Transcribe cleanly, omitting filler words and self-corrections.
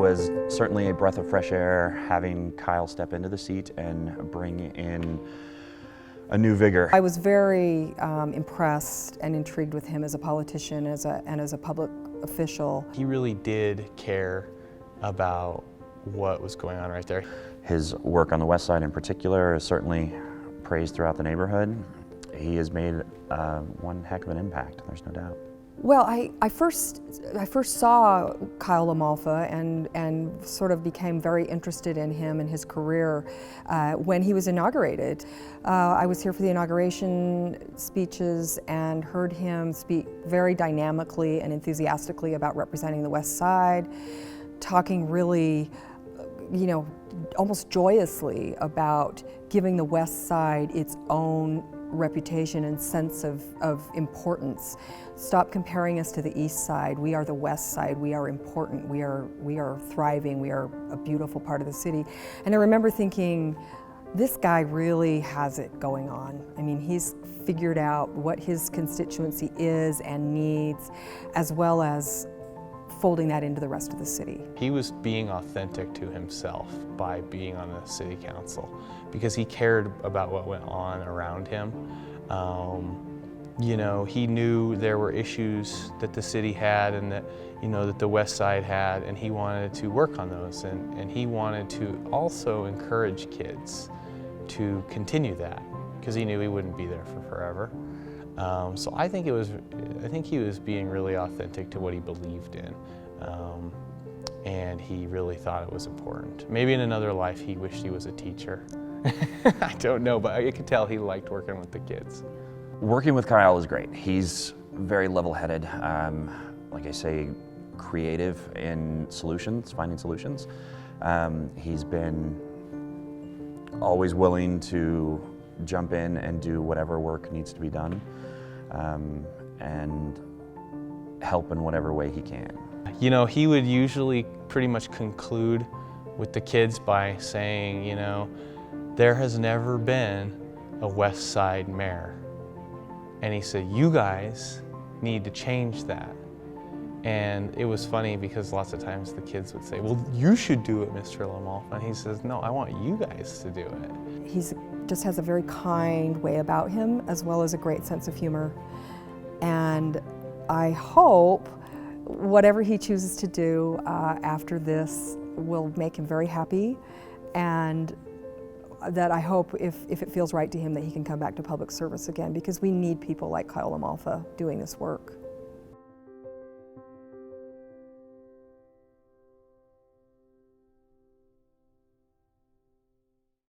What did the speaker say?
was certainly a breath of fresh air having Kyle step into the seat and bring in a new vigor. I was very impressed and intrigued with him as a politician and as a public official. He really did care about what was going on right there. His work on the west side in particular is certainly praised throughout the neighborhood. He has made one heck of an impact, there's no doubt. Well, I first saw Kyle LaMalfa and sort of became very interested in him and his career when he was inaugurated. I was here for the inauguration speeches and heard him speak very dynamically and enthusiastically about representing the West Side, talking really, you know, almost joyously about giving the West Side its own reputation and sense of importance. Stop comparing us to the East Side. We are the West Side. We are important. We are thriving. We are a beautiful part of the city. And I remember thinking, this guy really has it going on. I mean, he's figured out what his constituency is and needs, as well as folding that into the rest of the city. He was being authentic to himself by being on the city council because he cared about what went on around him. You know, he knew there were issues that the city had and that, you know, that the West Side had, and he wanted to work on those, and he wanted to also encourage kids to continue that because he knew he wouldn't be there for forever. So I think he was being really authentic to what he believed in, and he really thought it was important. Maybe in another life he wished he was a teacher. I don't know, but I could tell he liked working with the kids. Working with Kyle is great. He's very level-headed, like I say, creative in solutions, finding solutions. He's been always willing to jump in and do whatever work needs to be done, and help in whatever way he can. You know, he would usually pretty much conclude with the kids by saying, you know, there has never been a West Side mayor. And he said, you guys need to change that. And it was funny because lots of times the kids would say, well, you should do it, Mr. LaMalfa. And he says, no, I want you guys to do it. He just has a very kind way about him, as well as a great sense of humor. And I hope whatever he chooses to do after this will make him very happy, and that I hope, if it feels right to him, that he can come back to public service again, because we need people like Kyle LaMalfa doing this work.